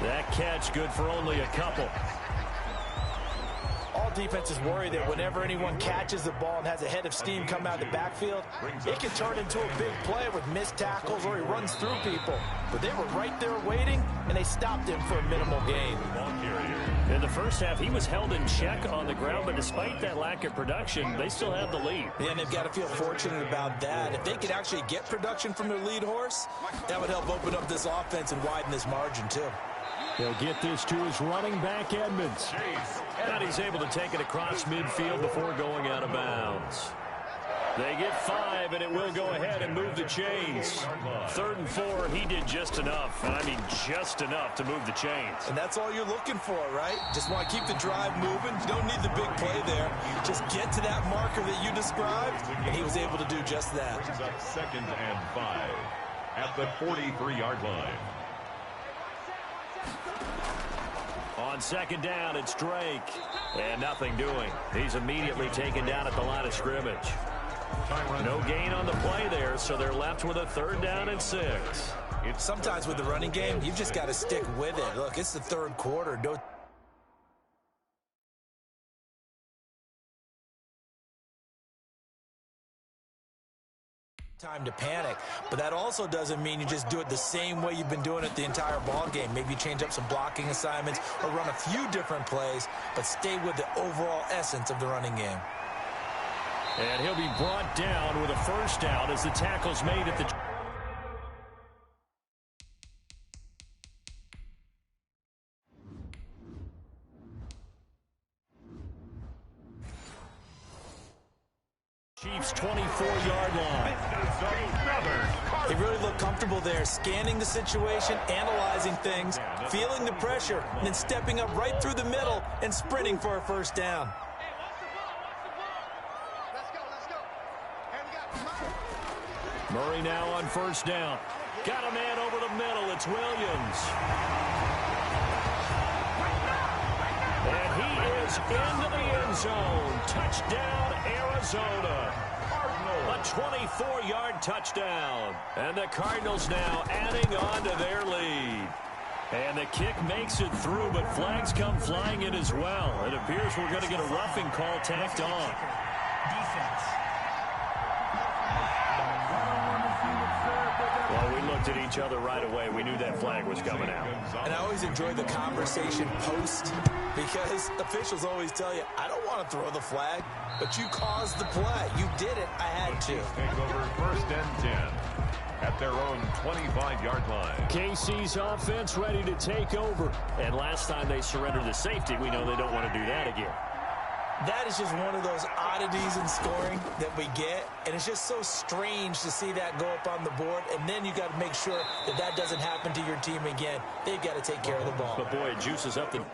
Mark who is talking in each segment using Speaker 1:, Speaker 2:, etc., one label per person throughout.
Speaker 1: That catch good for only a couple.
Speaker 2: All defenses worry that whenever anyone catches the ball and has a head of steam come out of the backfield, it can turn into a big play with missed tackles or he runs through people. But they were right there waiting, and they stopped him for a minimal gain.
Speaker 1: In the first half, he was held in check on the ground, but despite that lack of production, they still have the lead.
Speaker 2: Yeah, and they've got to feel fortunate about that. If they could actually get production from their lead horse, that would help open up this offense and widen this margin, too.
Speaker 1: He'll get this to his running back, Edmonds. And he's able to take it across midfield before going out of bounds. They get 5, and it will go ahead and move the chains. 3rd and 4, he did just enough, and I mean just enough to move the chains.
Speaker 2: And that's all you're looking for, right? Just want to keep the drive moving. You don't need the big play there. Just get to that marker that you described, and he was able to do just that.
Speaker 3: 2nd and 5 at the 43-yard line.
Speaker 1: On 2nd down, it's Drake. And nothing doing. He's immediately taken down at the line of scrimmage. No gain on the play there, so they're left with a 3rd down and 6.
Speaker 2: Sometimes with the running game, you've just got to stick with it. Look, it's the 3rd quarter. No time to panic, but that also doesn't mean you just do it the same way you've been doing it the entire ball game. Maybe you change up some blocking assignments or run a few different plays, but stay with the overall essence of the running game.
Speaker 1: And he'll be brought down with a 1st down as the tackle's made at the... Chiefs 24-yard line.
Speaker 2: They really look comfortable there, scanning the situation, analyzing things, feeling the pressure, and then stepping up right through the middle and sprinting for a 1st down.
Speaker 1: Murray now on 1st down. Got a man over the middle. It's Williams. And he is into the end zone. Touchdown, Arizona. A 24-yard touchdown. And the Cardinals now adding on to their lead. And the kick makes it through, but flags come flying in as well. It appears we're going to get a roughing call tacked on. Well, we looked at each other right away. We knew that flag was coming out.
Speaker 2: And I always enjoy the conversation post because officials always tell you, I don't want to throw the flag, but you caused the play. You did it. I had to.
Speaker 3: Take over 1st and 10 at their own 25-yard line.
Speaker 1: KC's offense ready to take over. And last time they surrendered the safety, we know they don't want to do that again.
Speaker 2: That is just one of those oddities in scoring that we get, and it's just so strange to see that go up on the board, and then you got to make sure that that doesn't happen to your team again. They've got to take care of the ball.
Speaker 1: But boy, it juices up the...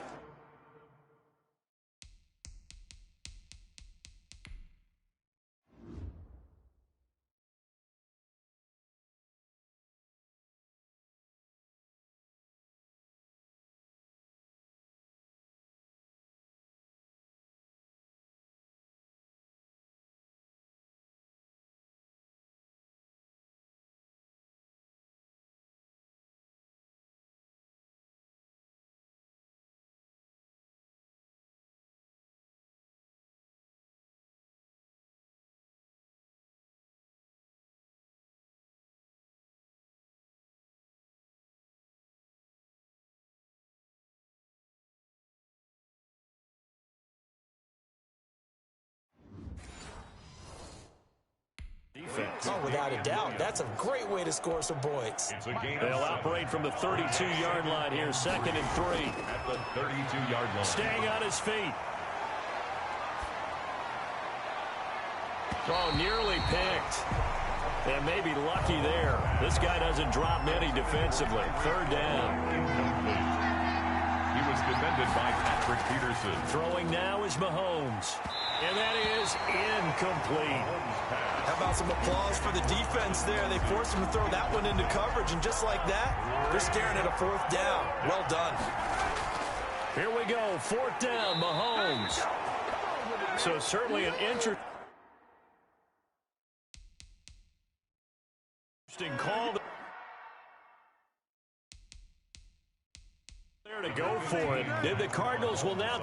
Speaker 1: Defense.
Speaker 2: Oh, without a doubt. That's a great way to score some points.
Speaker 1: They'll operate from the 32-yard line here, 2nd and 3.
Speaker 3: At the 32-yard line.
Speaker 1: Staying on his feet. Oh, nearly picked. And maybe lucky there. This guy doesn't drop many defensively. 3rd down.
Speaker 3: Incomplete. He was defended by Patrick Peterson.
Speaker 1: Throwing now is Mahomes. And that is incomplete.
Speaker 2: How about some applause for the defense there? They forced him to throw that one into coverage, and just like that, they're staring at a 4th down. Well done.
Speaker 1: Here we go, 4th down, Mahomes. So certainly an interesting call there to go for it. And the Cardinals will now...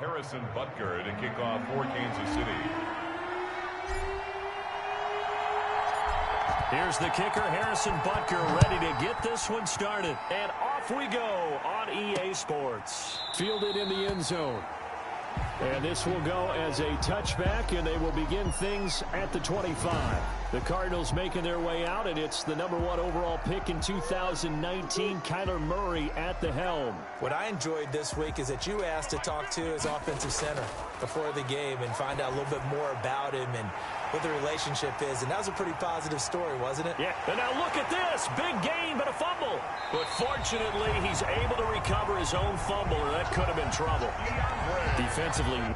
Speaker 3: Harrison Butker to kick off for Kansas City.
Speaker 1: Here's the kicker, Harrison Butker, ready to get this one started. And off we go on EA Sports. Fielded in the end zone. And this will go as a touchback, and they will begin things at the 25. The Cardinals making their way out, and it's the #1 overall pick in 2019, Kyler Murray at the helm.
Speaker 2: What I enjoyed this week is that you asked to talk to his offensive center before the game and find out a little bit more about him and what the relationship is. And that was a pretty positive story, wasn't it?
Speaker 1: Yeah, and now look at this. Big gain, but a fumble. But fortunately, he's able to recover his own fumble, or that could have been trouble. Defensively...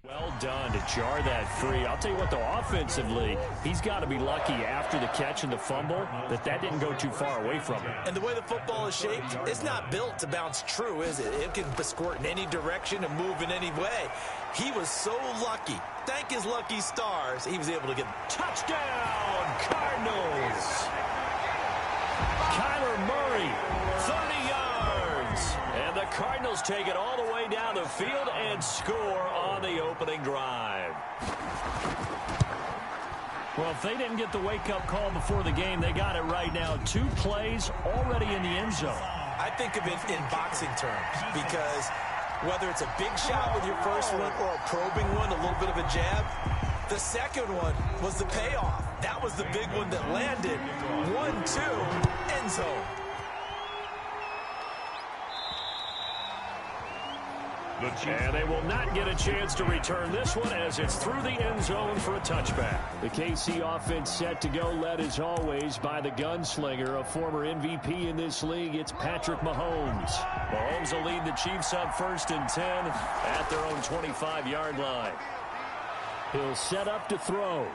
Speaker 1: Well done to jar that free. I'll tell you what, though, offensively, he's got to be lucky after the catch and the fumble that didn't go too far away from him.
Speaker 2: And the way the football is shaped, it's not built to bounce true, is it? It can squirt in any direction and move in any way. He was so lucky. Thank his lucky stars, he was able to get...
Speaker 1: Touchdown, Cardinals! Kyler Murray, 30 yards. And the Cardinals take it all the way down the field and score on the opening drive. Well, if they didn't get the wake-up call before the game, they got it right now. 2 plays already in the end zone.
Speaker 2: I think of it in boxing terms because whether it's a big shot with your first one or a probing one, a little bit of a jab, the second one was the payoff. That was the big one that landed. 1-2, end zone.
Speaker 1: And they will not get a chance to return this one as it's through the end zone for a touchback. The KC offense set to go, led as always by the gunslinger, a former MVP in this league. It's Patrick Mahomes. Mahomes will lead the Chiefs up 1st and 10 at their own 25-yard line. He'll set up to throw.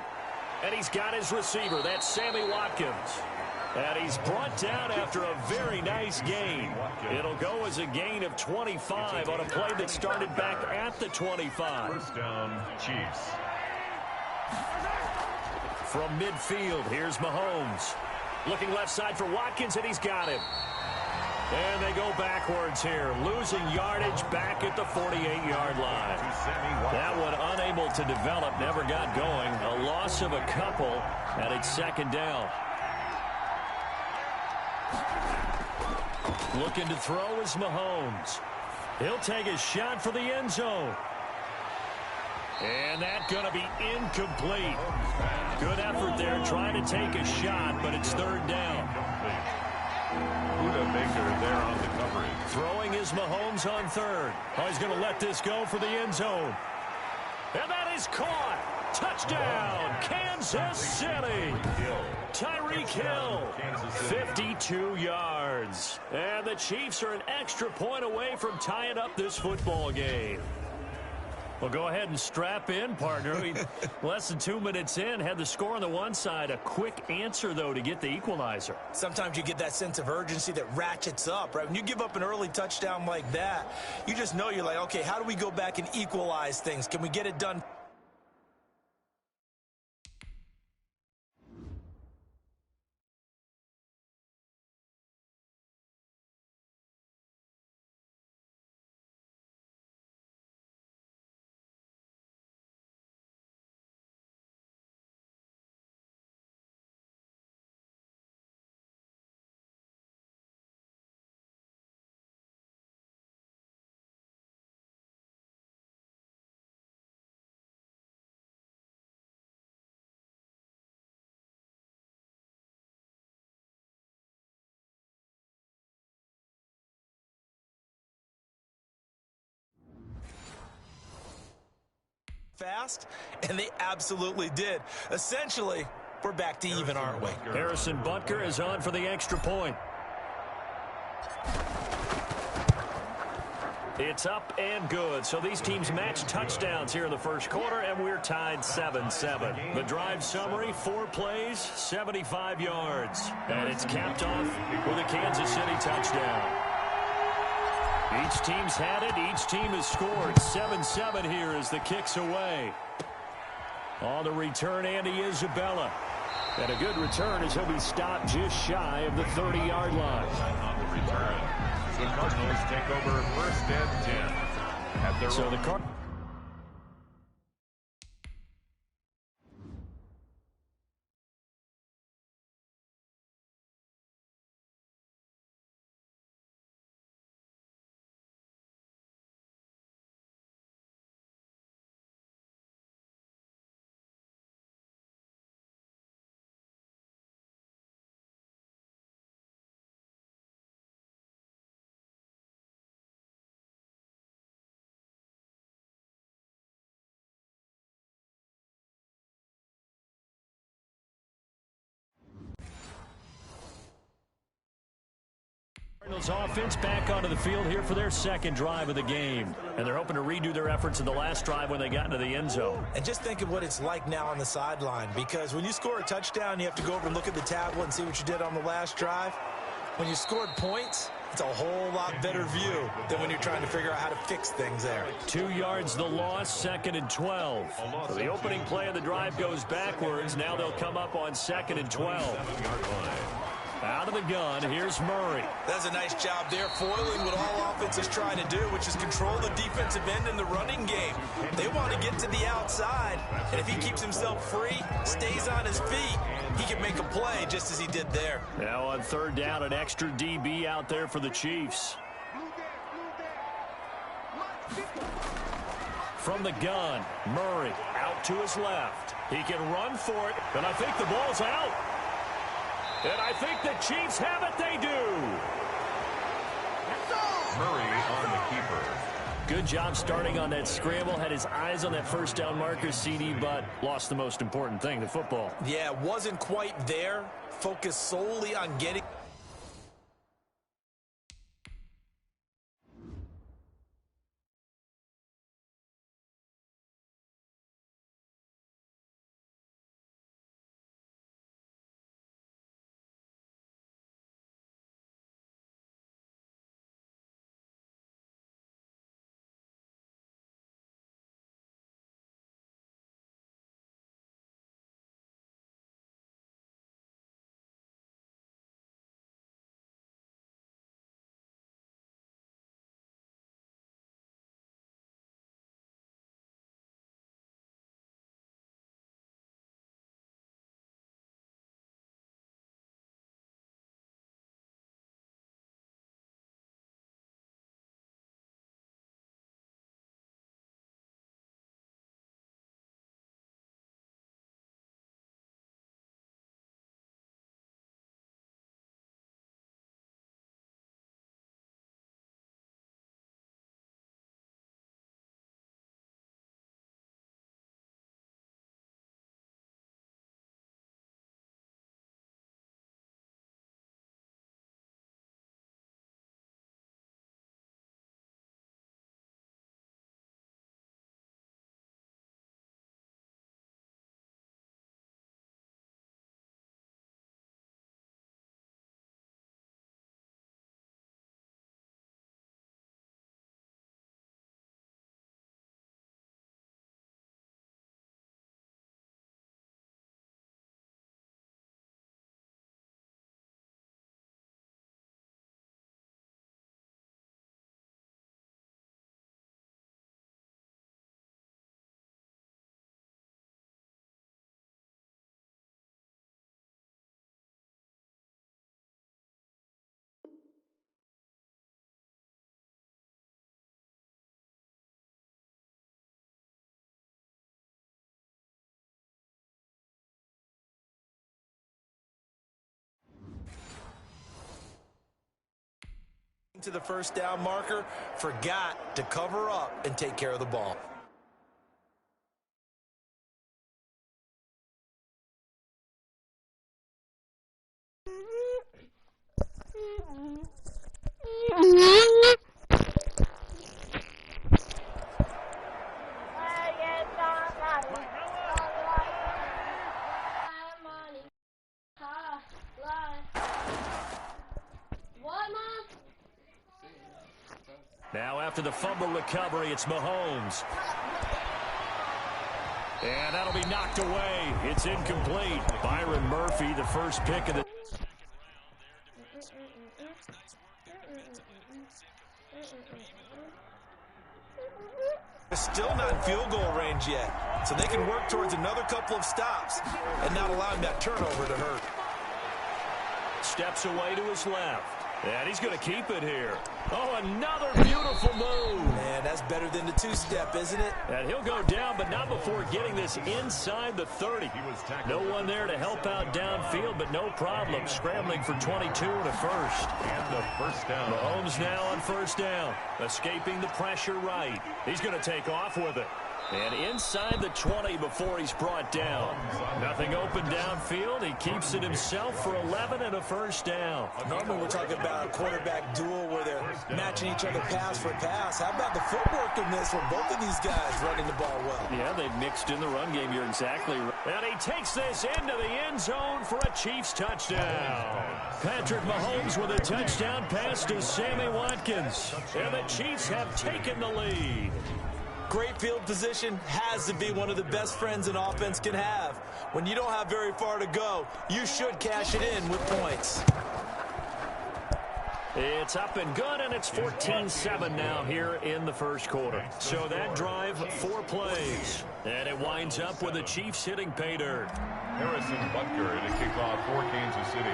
Speaker 1: And he's got his receiver. That's Sammy Watkins. And he's brought down after a very nice gain. It'll go as a gain of 25 on a play that started back at the 25.
Speaker 3: First down, Chiefs.
Speaker 1: From midfield, here's Mahomes. Looking left side for Watkins, and he's got him. And they go backwards here, losing yardage back at the 48-yard line. That one unable to develop, never got going. A loss of a couple, and it's 2nd down. Looking to throw is Mahomes. He'll take a shot for the end zone. And that's going to be incomplete. Good effort there trying to take a shot, but it's 3rd down.
Speaker 3: Buda Baker there on the coverage.
Speaker 1: Throwing is Mahomes on 3rd. Oh, he's going to let this go for the end zone. And that is caught. Touchdown, Kansas City. Tyreek Hill, 52 yards. And the Chiefs are an extra point away from tying up this football game. Well, go ahead and strap in, partner. Less than 2 minutes in, had the score on the one side. A quick answer, though, to get the equalizer.
Speaker 2: Sometimes you get that sense of urgency that ratchets up, right? When you give up an early touchdown like that, you just know you're like, okay, how do we go back and equalize things? Can we get it done fast, and they absolutely did. Essentially, we're back to even, aren't we?
Speaker 1: Harrison Butker is on for the extra point. It's up and good. So these teams match touchdowns here in the first quarter, and we're tied 7-7. The drive summary, 4 plays, 75 yards. And it's capped off with a Kansas City touchdown. Each team's had it. Each team has scored. 7-7 here as the kick's away. On the return, Andy Isabella. And a good return as he'll be stopped just shy of the 30-yard line.
Speaker 3: On the return, the Cardinals take over first and 10 at their own.
Speaker 1: Cardinals offense back onto the field here for their second drive of the game. And they're hoping to redo their efforts in the last drive when they got into the end zone.
Speaker 2: And just think of what it's like now on the sideline, because when you score a touchdown, you have to go over and look at the tablet and see what you did on the last drive. When you scored points, it's a whole lot better view than when you're trying to figure out how to fix things there.
Speaker 1: 2 yards the loss, 2nd and 12. So the opening play of the drive goes backwards. Now they'll come up on 2nd and 12. Out of the gun, here's Murray.
Speaker 2: That's a nice job there, foiling what all offense is trying to do, which is control the defensive end in the running game. They want to get to the outside, and if he keeps himself free, stays on his feet, he can make a play just as he did there.
Speaker 1: Now on 3rd down, an extra DB out there for the Chiefs. From the gun, Murray out to his left. He can run for it, and I think the ball's out. And I think the Chiefs have it. They do.
Speaker 3: Murray on the keeper.
Speaker 1: Good job starting on that scramble. Had his eyes on that first down marker, CD, but lost the most important thing, the football.
Speaker 2: Yeah, wasn't quite there. Focused solely on getting... to the first down marker, forgot to cover up and take care of the ball.
Speaker 1: Now after the fumble recovery, it's Mahomes. And that'll be knocked away. It's incomplete. Byron Murphy, the first pick of the...
Speaker 2: They're still not in field goal range yet, so they can work towards another couple of stops and not allowing that turnover to hurt.
Speaker 1: Steps away to his left. And he's going to keep it here. Oh, another beautiful move.
Speaker 2: Man, that's better than the two-step, isn't it?
Speaker 1: And he'll go down, but not before getting this inside the 30. No one there to help out downfield, but no problem. Scrambling for 22 and a first.
Speaker 3: And the first down.
Speaker 1: Mahomes now on first down. Escaping the pressure right. He's going to take off with it. And inside the 20 before he's brought down. Nothing open downfield. He keeps it himself for 11 and a first down.
Speaker 2: Normally we're talking about a quarterback duel where they're matching each other pass for pass. How about the footwork in this where both of these guys running the ball well?
Speaker 1: Yeah, they've mixed in the run game. You're exactly right. And he takes this into the end zone for a Chiefs touchdown. Patrick Mahomes with a touchdown pass to Sammy Watkins. And the Chiefs have taken the lead.
Speaker 2: Great field position has to be one of the best friends an offense can have. When you don't have very far to go, you should cash it in with points.
Speaker 1: It's up and good, and it's 14-7 now here in the first quarter. So that drive, 4 plays. And it winds up with the Chiefs hitting pay dirt.
Speaker 3: Harrison Butker to kick off for Kansas City.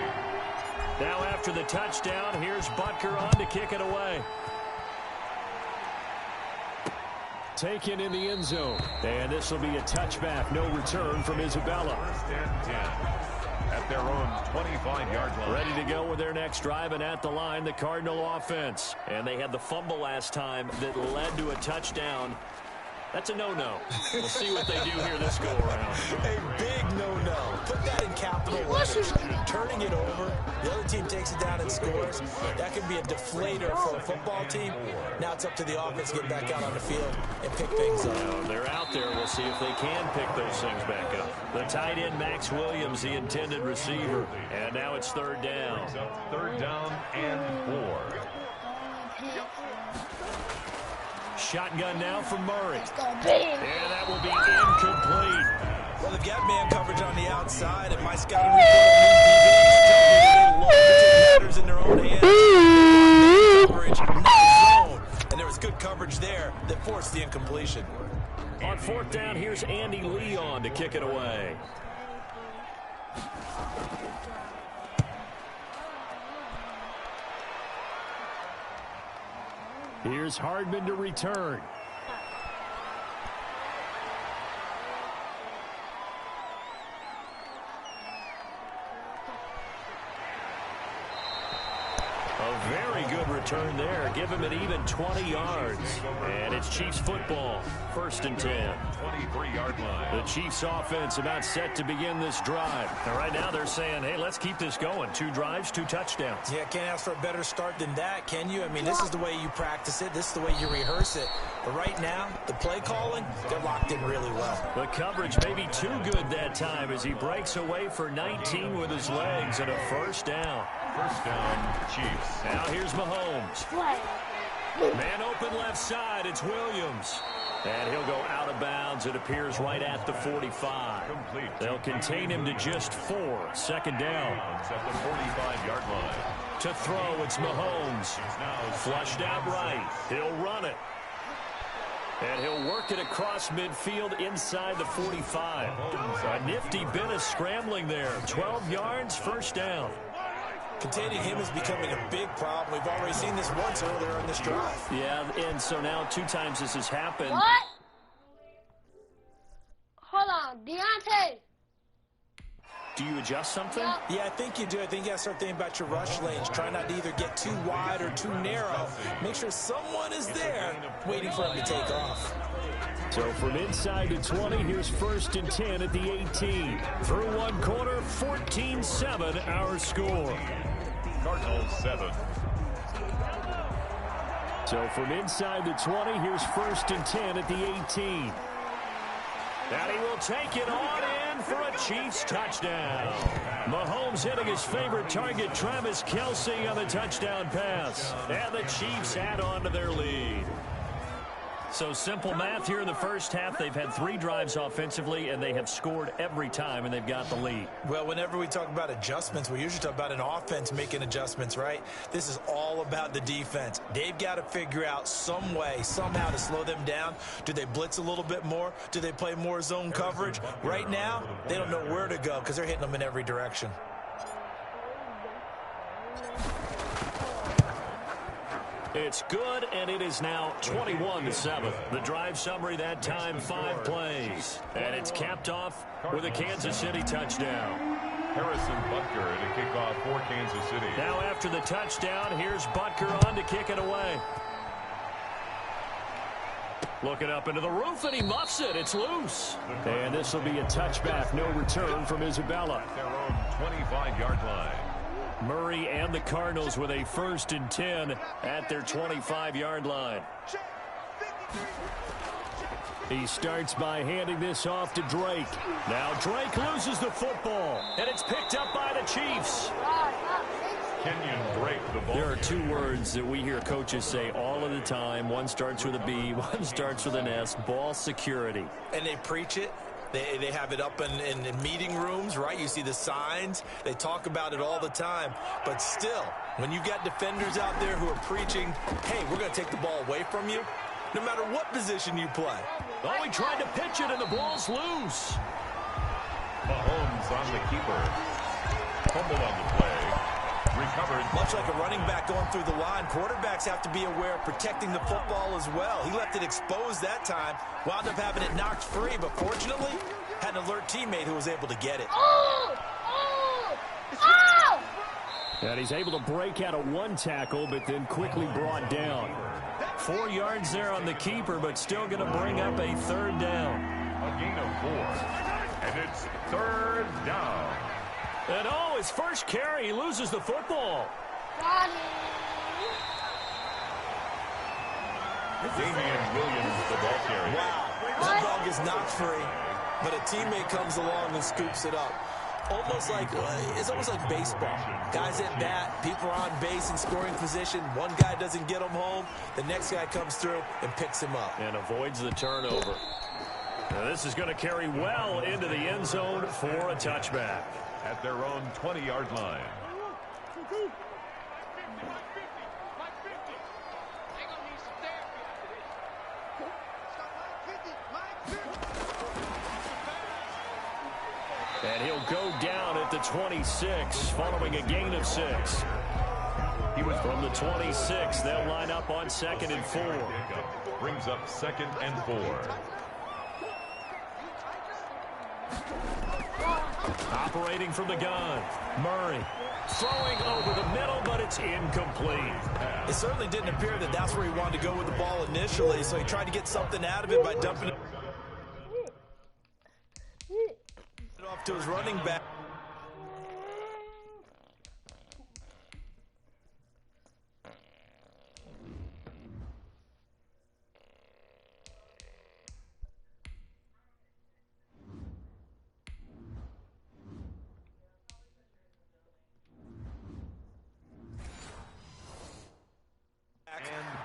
Speaker 1: Now after the touchdown, here's Butker on to kick it away. Taken in the end zone. And this will be a touchback. No return from Isabella.
Speaker 3: First and 10 at their own 25-yard line.
Speaker 1: Ready to go with their next drive, and at the line, the Cardinal offense. And they had the fumble last time that led to a touchdown. That's a no-no. We'll see what they do here this go-around.
Speaker 2: A big no-no. Put that in capital letters. Turning it over, the other team takes it down and scores. That could be a deflator for a football team. Now it's up to the offense to get back out on the field and pick things up.
Speaker 1: Now, they're out there. We'll see if they can pick those things back up. The tight end, Max Williams, the intended receiver. And now it's third down.
Speaker 3: Third down and 4.
Speaker 1: Shotgun now from Murray. And that will be incomplete.
Speaker 2: Well, they've got man coverage on the outside, and my scouting report on these DBs tells me that they love to take matters in their own hands. Coverage, not zone. And there was good coverage there that forced the incompletion.
Speaker 1: On fourth down, here's Andy Leon to kick it away. Here's Hardman to return. A very good return there. Give him an even 20 yards. And it's Chiefs football. First and 10.
Speaker 3: 23-yard line.
Speaker 1: The Chiefs offense about set to begin this drive. And right now they're saying, hey, let's keep this going. 2 drives, 2 touchdowns.
Speaker 2: Yeah, can't ask for a better start than that, can you? I mean, this is the way you practice it. This is the way you rehearse it. But right now, the play calling, they're locked in really well.
Speaker 1: The coverage may be too good that time as he breaks away for 19 with his legs and a first down.
Speaker 3: First down, Chiefs.
Speaker 1: Now here's Mahomes. Man open left side, it's Williams. And he'll go out of bounds, it appears, right at the 45.
Speaker 3: Complete.
Speaker 1: They'll contain him to just 4. Second down.
Speaker 3: At the 45-yard line.
Speaker 1: To throw, it's Mahomes. Flushed out right. He'll run it. And he'll work it across midfield inside the 45. A nifty bit of scrambling there. 12 yards, first down.
Speaker 2: Containing him is becoming a big problem. We've already seen this once earlier in this drive.
Speaker 1: Yeah, and so now 2 times this has happened.
Speaker 4: What? Hold on, Deontay.
Speaker 1: Do you adjust something?
Speaker 2: Yeah, I think you do. I think you got to start thinking about your rush lanes. Try not to either get too wide or too narrow. Make sure someone is there waiting for him to take off.
Speaker 1: So from inside the 20, here's first and 10 at the 18. Through one quarter, 14-7 our score.
Speaker 3: Cardinals 7.
Speaker 1: So from inside the 20, here's first and 10 at the 18. And he will take it on in. in for a Chiefs touchdown. Mahomes hitting his favorite target, Travis Kelce, on the touchdown pass. And the Chiefs add on to their lead. So simple math here in the first half. They've had 3 drives offensively, and they have scored every time, and they've got the lead.
Speaker 2: Well, whenever we talk about adjustments, we usually talk about an offense making adjustments, right? This is all about the defense. They've got to figure out some way, somehow to slow them down. Do they blitz a little bit more? Do they play more zone coverage? Right now, they don't know where to go because they're hitting them in every direction.
Speaker 1: It's good, and it is now 21-7. The drive summary that time, 5 plays. And it's capped off with a Kansas City touchdown.
Speaker 3: Harrison Butker to kick off for Kansas City.
Speaker 1: Now after the touchdown, here's Butker on to kick it away. Looking up into the roof, and he muffs it. It's loose. And this will be a touchback. No return from Isabella.
Speaker 3: At their own 25-yard line.
Speaker 1: Murray and the Cardinals with a 1st and 10 at their 25-yard line. He starts by handing this off to Drake. Now Drake loses the football, and it's picked up by the Chiefs.
Speaker 3: Kenyon Drake, the ball.
Speaker 1: There are 2 words that we hear coaches say all of the time. One starts with a B, one starts with an S. Ball security.
Speaker 2: And they preach it. They have it up in meeting rooms, right? You see the signs. They talk about it all the time. But still, when you've got defenders out there who are preaching, hey, we're going to take the ball away from you, no matter what position you play.
Speaker 1: Oh, he tried to pitch it, and the ball's loose.
Speaker 3: Mahomes on the keeper. Fumbled on the play. Recovered.
Speaker 2: Much like a running back going through the line, quarterbacks have to be aware of protecting the football as well. He left it exposed that time, wound up having it knocked free, but fortunately, had an alert teammate who was able to get it.
Speaker 4: Oh! Oh! Oh!
Speaker 1: And he's able to break out of 1 tackle, but then quickly brought down. 4 yards there on the keeper, but still going to bring up a 3rd down.
Speaker 3: A gain of 4. And it's 3rd down.
Speaker 1: And oh, his first carry, he loses the football.
Speaker 4: Got it.
Speaker 3: Damian Williams, the ball carrier.
Speaker 2: Wow, that dog is knocked free, but a teammate comes along and scoops it up. It's almost like baseball. Guys at bat, people are on base in scoring position. One guy doesn't get him home. The next guy comes through and picks him up.
Speaker 1: And avoids the turnover. Now this is going to carry well into the end zone for a touchback.
Speaker 3: At their own 20-yard line.
Speaker 1: And he'll go down at the 26 following a gain of 6. He was from the 26. They'll line up on 2nd and 4.
Speaker 3: Brings up 2nd and 4.
Speaker 1: Operating from the gun, Murray throwing over the middle, but it's incomplete.
Speaker 2: It certainly didn't appear that that's where he wanted to go with the ball initially, so he tried to get something out of it by dumping it off to his running back.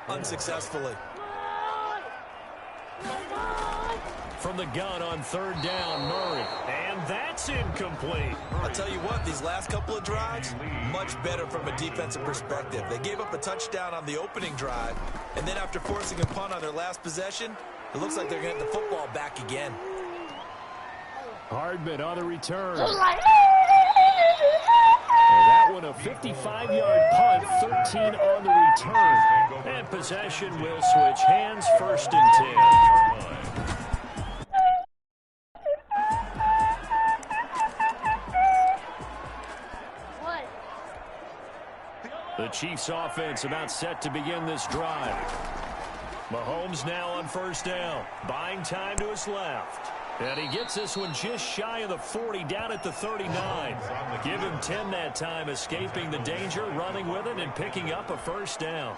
Speaker 2: Unsuccessfully.
Speaker 1: From the gun on 3rd down, Murray. And that's incomplete.
Speaker 2: I'll tell you what, these last couple of drives, much better from a defensive perspective. They gave up a touchdown on the opening drive, and then after forcing a punt on their last possession, it looks like they're going to get the football back again.
Speaker 1: Hardman on the return.
Speaker 2: That
Speaker 1: one a 55-yard punt, 13 on the return. And possession will switch hands, 1st and 10.
Speaker 4: What?
Speaker 1: The Chiefs offense about set to begin this drive. Mahomes now on 1st down, buying time to his left. And he gets this one just shy of the 40, down at the 39.
Speaker 3: On the
Speaker 1: Give him 10 that time, escaping the danger, running with it, and picking up a first down.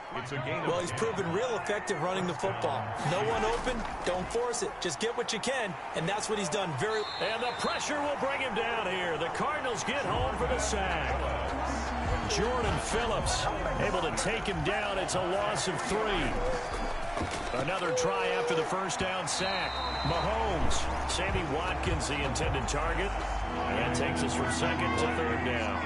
Speaker 2: Well, he's proven real effective running the football. No one open, don't force it. Just get what you can, and that's what he's done very well.
Speaker 1: And the pressure will bring him down here. The Cardinals get home for the sack. Jordan Phillips able to take him down. It's a loss of 3. Another try after the first down sack. Mahomes, Sammy Watkins, the intended target. And that takes us from second to third down.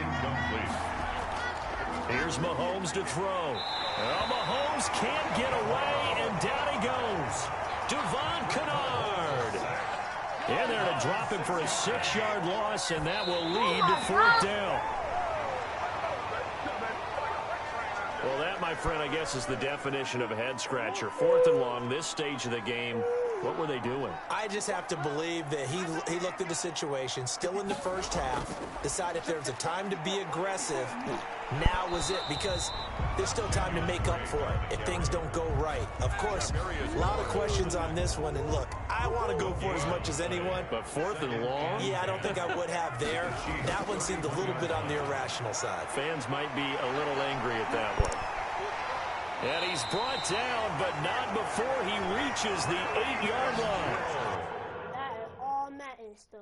Speaker 1: Here's Mahomes to throw. Well, Mahomes can't get away, and down he goes. Devon Kennard. In there to drop him for a 6-yard loss, and that will lead to fourth down. Well, that, my friend, I guess is the definition of a head-scratcher. 4th and long, this stage of the game. What were they doing?
Speaker 2: I just have to believe that he looked at the situation, still in the first half, decided if there was a time to be aggressive, now was it, because there's still time to make up for it if things don't go right. Of course, a lot of questions on this one, and look, I want to go for it as much as anyone.
Speaker 1: But 4th and long?
Speaker 2: Yeah, I don't think I would have there. That one seemed a little bit on the irrational side.
Speaker 1: Fans might be a little angry at that one. And he's brought down, but not before he reaches the 8-yard line.
Speaker 4: That is all Madden stuff.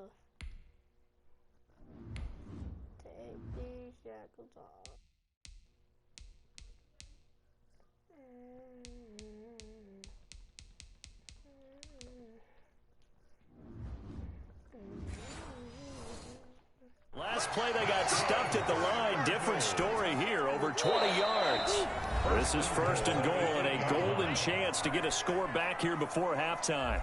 Speaker 4: Take these shackles off.
Speaker 1: Last play, they got stuffed at the line. Different story here, over 20 yards. This is 1st and goal and a golden chance to get a score back here before halftime.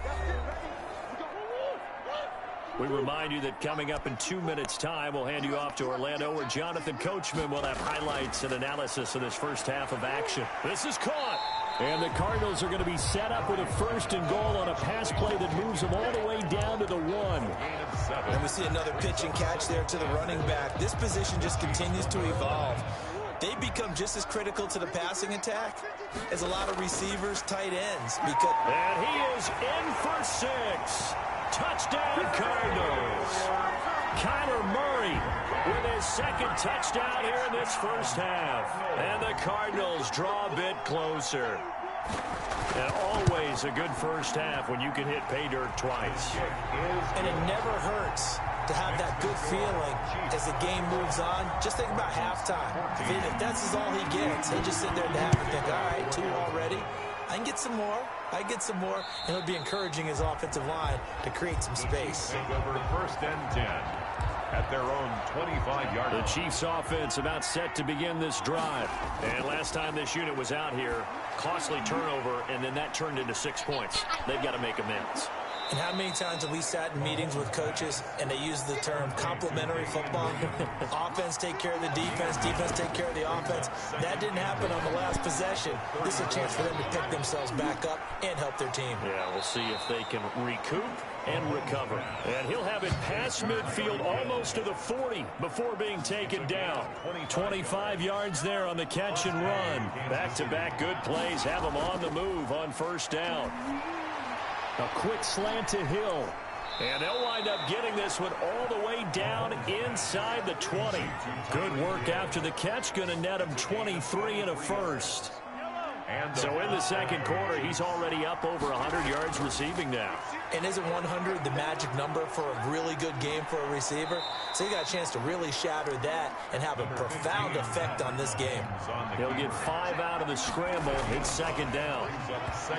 Speaker 1: We remind you that coming up in 2 minutes' time, we'll hand you off to Orlando, where Jonathan Coachman will have highlights and analysis of this first half of action. This is caught. And the Cardinals are going to be set up with a 1st and goal on a pass play that moves them all the way down to the 1.
Speaker 2: And we see another pitch and catch there to the running back. This position just continues to evolve. They become just as critical to the passing attack as a lot of receivers, tight ends.
Speaker 1: And he is in for 6. Touchdown, Cardinals. Kyler Murray with his 2nd touchdown here in this first half. And the Cardinals draw a bit closer. And always a good first half when you can hit pay dirt twice.
Speaker 2: And it never hurts to have that good feeling as the game moves on. Just think about halftime. If that's all he gets, he'll just sit there at the half and think, all right, 2 already. I can get some more. I get some more. And it'll be encouraging his offensive line to create some space.
Speaker 3: Take over 1st and 10 at their own 25-yard line.
Speaker 1: The Chiefs offense about set to begin this drive. And last time this unit was out here, costly turnover, and then that turned into 6 points. They've got to make amends.
Speaker 2: And how many times have we sat in meetings with coaches and they use the term complementary football? Offense take care of the defense, defense take care of the offense. That didn't happen on the last possession. This is a chance for them to pick themselves back up and help their team.
Speaker 1: Yeah, we'll see if they can recoup and recover. And he'll have it past midfield almost to the 40 before being taken down. 25 yards there on the catch and run. Back-to-back good plays have them on the move on 1st down. A quick slant to Hill. And they'll wind up getting this one all the way down inside the 20. Good work after the catch. Going to net him 23 and a first. So in the second quarter, he's already up over 100 yards receiving now.
Speaker 2: And isn't 100 the magic number for a really good game for a receiver? So he got a chance to really shatter that and have a profound effect on this game.
Speaker 1: He'll get 5 out of the scramble. It's 2nd down.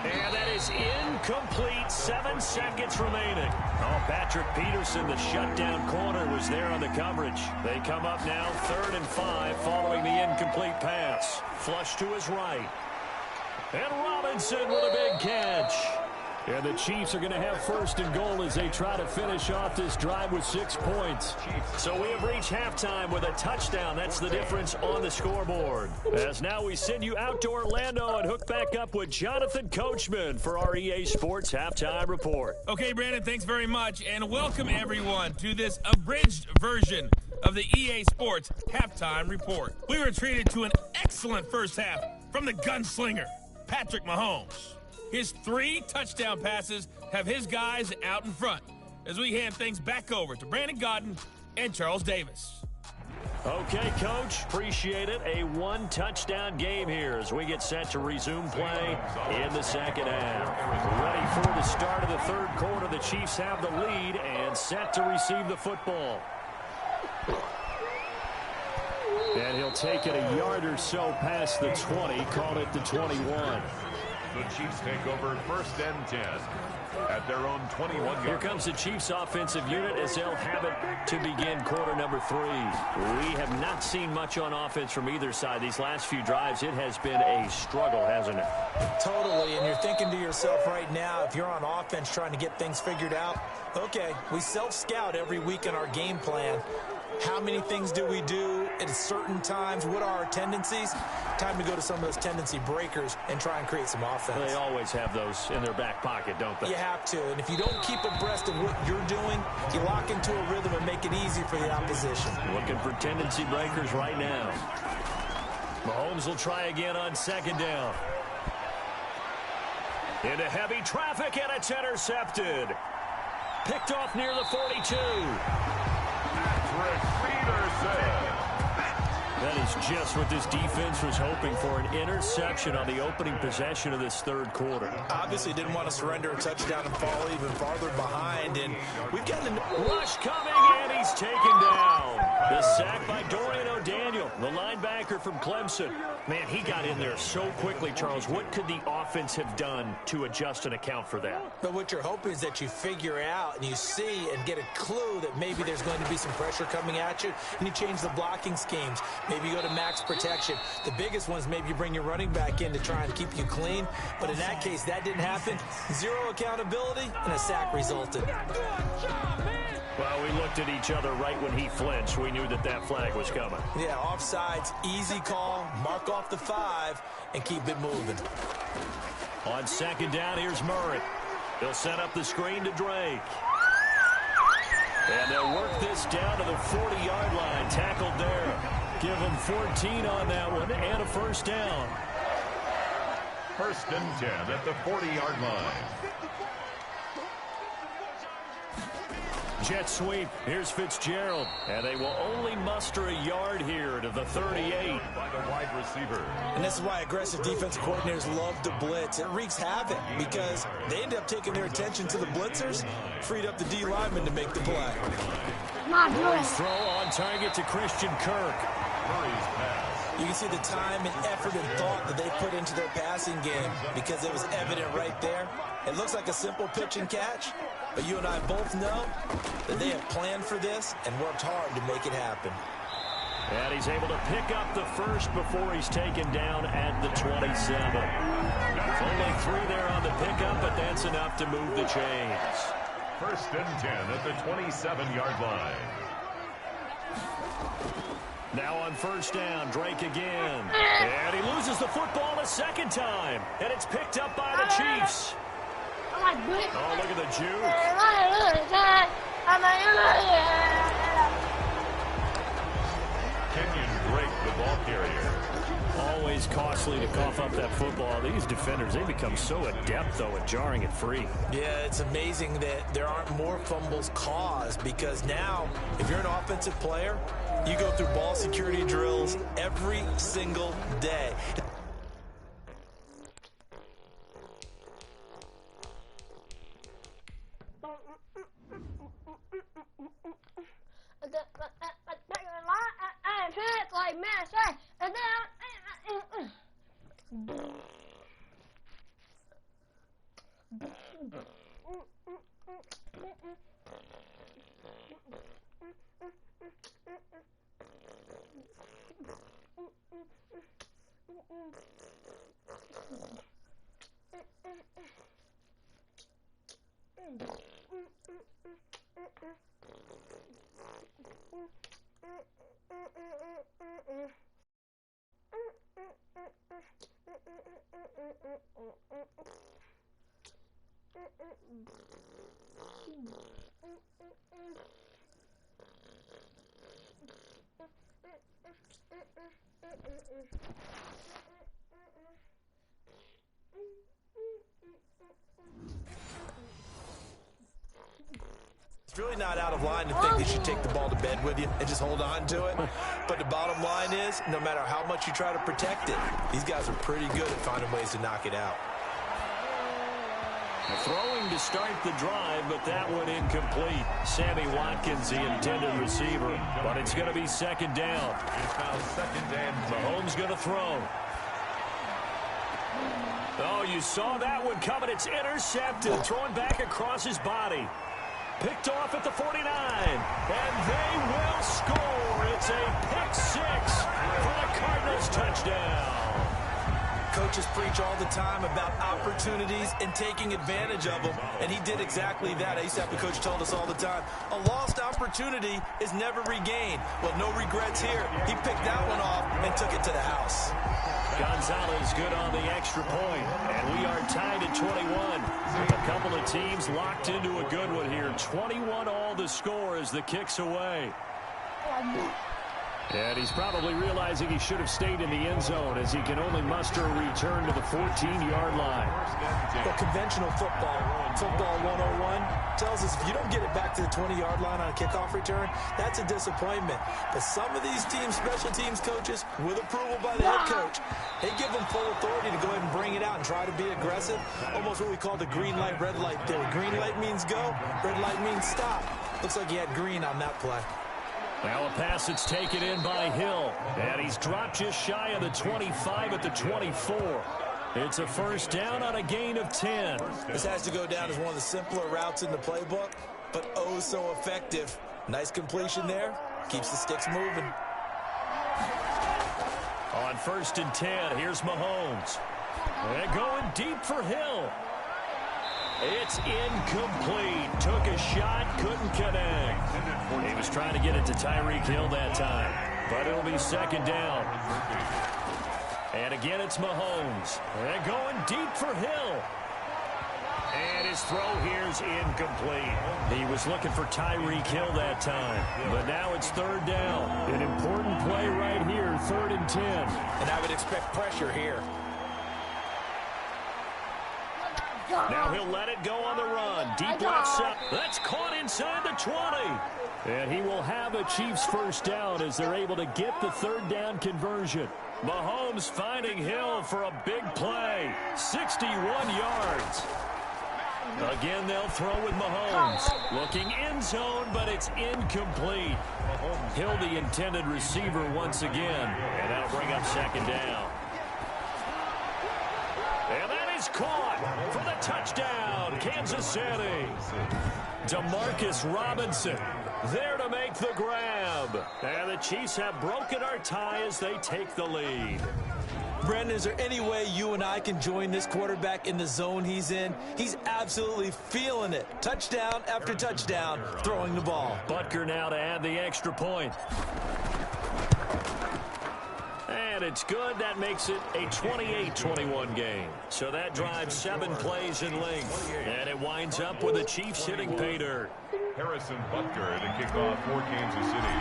Speaker 1: And that is incomplete. 7 seconds remaining. Oh, Patrick Peterson, the shutdown corner, was there on the coverage. They come up now 3rd and 5 following the incomplete pass. Flush to his right. And Robinson with a big catch. And the Chiefs are going to have 1st and goal as they try to finish off this drive with 6 points. So we have reached halftime with a touchdown. That's the difference on the scoreboard. As now we send you out to Orlando and hook back up with Jonathan Coachman for our EA Sports Halftime Report.
Speaker 5: Okay, Brandon, thanks very much. And welcome, everyone, to this abridged version of the EA Sports Halftime Report. We were treated to an excellent first half from the gunslinger, Patrick Mahomes. His 3 touchdown passes have his guys out in front as we hand things back over to Brandon Gaudin and Charles Davis.
Speaker 1: Okay, Coach, appreciate it. A one-touchdown game here as we get set to resume play in the second half. Ready for the start of the third quarter. The Chiefs have the lead and set to receive the football. And he'll take it a yard or so past the 20, call it the 21.
Speaker 3: The Chiefs take over first and 10 at their own 21-yard.
Speaker 1: Here comes the Chiefs offensive unit as they'll have it to begin quarter number 3. We have not seen much on offense from either side. These last few drives, it has been a struggle, hasn't it?
Speaker 2: Totally, and you're thinking to yourself right now, if you're on offense trying to get things figured out, okay, we self-scout every week in our game plan. How many things do we do at certain times? What are our tendencies? Time to go to some of those tendency breakers and try and create some offense.
Speaker 1: They always have those in their back pocket, don't they?
Speaker 2: You have to. And if you don't keep abreast of what you're doing, you lock into a rhythm and make it easy for the opposition.
Speaker 1: Looking for tendency breakers right now. Mahomes will try again on second down. Into heavy traffic, and it's intercepted. Picked off near the 42. That is just what this defense was hoping for, an interception on the opening possession of this third quarter.
Speaker 2: Obviously didn't want to surrender a touchdown and fall even farther behind, and we've got an
Speaker 1: rush coming, and he's taken down. The sack by Dorian O'Daniel, the linebacker from Clemson. Man, he got in there so quickly, Charles. What could the offense have done to adjust and account for that?
Speaker 2: But what you're hoping is that you figure out and you see and get a clue that maybe there's going to be some pressure coming at you, and you change the blocking schemes. Maybe you go to max protection. The biggest one is maybe you bring your running back in to try and keep you clean. But in that case, that didn't happen. Zero accountability, and a sack resulted.
Speaker 1: Well, we looked at each other right when he flinched. We knew that that flag was coming.
Speaker 2: Yeah, offsides, easy call, mark off the 5, and keep it moving.
Speaker 1: On second down, here's Murray. He'll set up the screen to Drake. And they'll work this down to the 40-yard line. Tackled there. Give him 14 on that one and a first down.
Speaker 3: First and 10 at the 40-yard line.
Speaker 1: Jet sweep. Here's Fitzgerald. And they will only muster a yard here to the 38.
Speaker 3: By the wide receiver.
Speaker 2: And this is why aggressive defensive coordinators love to blitz. It wreaks havoc because they end up taking their attention to the blitzers, freed up the D lineman to make the play.
Speaker 1: Murray's throw on target to Christian Kirk.
Speaker 3: Murray's pass.
Speaker 2: You can see the time and effort and thought that they put into their passing game because it was evident right there. It looks like a simple pitch and catch, but you and I both know that they have planned for this and worked hard to make it happen.
Speaker 1: And he's able to pick up the first before he's taken down at the 27. Only 3 there on the pickup, but that's enough to move the chains.
Speaker 3: First and 10 at the 27-yard line.
Speaker 1: Now on first down, Drake again. And he loses the football a second time. And it's picked up by the Chiefs. Oh, look at the juke.
Speaker 3: Kenyon Drake, the ball carrier.
Speaker 1: Always costly to cough up that football. These defenders, they become so adept, though, at jarring it free.
Speaker 2: Yeah, it's amazing that there aren't more fumbles caused because now, if you're an offensive player, you go through ball security drills every single day. It's really not out of line to think you should take the ball to bed with you and just hold on to it. But the bottom line is, no matter how much you try to protect it, these guys are pretty good at finding ways to knock it out.
Speaker 1: Throwing to start the drive, but that one incomplete. Sammy Watkins, the intended receiver, but it's going to be second down.
Speaker 3: It's now second and 10.
Speaker 1: Mahomes going to throw. Oh, you saw that one coming. It's intercepted. Throwing back across his body. Picked off at the 49. And they will score. It's a pick six for the Cardinals touchdown.
Speaker 2: Coaches preach all the time about opportunities and taking advantage of them, and he did exactly that. I used to have the coach told us all the time, a lost opportunity is never regained. Well, no regrets here. He picked that one off and took it to the house.
Speaker 1: Gonzalez good on the extra point, and we are tied at 21. A couple of teams locked into a good one here. 21 all the score as the kick's away. And he's probably realizing he should have stayed in the end zone as he can only muster a return to the 14-yard line.
Speaker 2: Well, conventional football 101, tells us if you don't get it back to the 20-yard line on a kickoff return, that's a disappointment. But some of these teams, special teams coaches, with approval by the head coach, they give them full authority to go ahead and bring it out and try to be aggressive. Almost what we call the green light, red light theory. Green light means go, red light means stop. Looks like he had green on that play.
Speaker 1: Now a pass that's taken in by Hill. And he's dropped just shy of the 25 at the 24. It's a first down on a gain of 10.
Speaker 2: This has to go down as one of the simpler routes in the playbook, but oh so effective. Nice completion there. Keeps the sticks moving.
Speaker 1: On first and 10, here's Mahomes. And going deep for Hill. It's incomplete. Took a shot, couldn't connect. He was trying to get it to Tyreek Hill that time. But it'll be second down. And again, it's Mahomes. And going deep for Hill. And his throw here's incomplete. He was looking for Tyreek Hill that time. But now it's third down. An important play right here, 3rd and 10.
Speaker 2: And I would expect pressure here.
Speaker 1: Now he'll let it go on the run. Deep left side. That's caught inside the 20. And he will have a Chiefs first down as they're able to get the third down conversion. Mahomes finding Hill for a big play. 61 yards. Again, they'll throw with Mahomes. Looking end zone, but it's incomplete. Hill, the intended receiver once again. And that'll bring up second down. And that is caught for the touchdown, Kansas City. Demarcus Robinson there to make the grab. And the Chiefs have broken our tie as they take the lead.
Speaker 2: Brandon, is there any way you and I can join this quarterback in the zone he's in? He's absolutely feeling it. Touchdown after touchdown, throwing the ball.
Speaker 1: Butker now to add the extra point. And it's good. That makes it a 28-21 game. So that drives 7 plays in length. And it winds up with the Chiefs hitting pay dirt.
Speaker 3: Harrison Butker to kick off for Kansas City.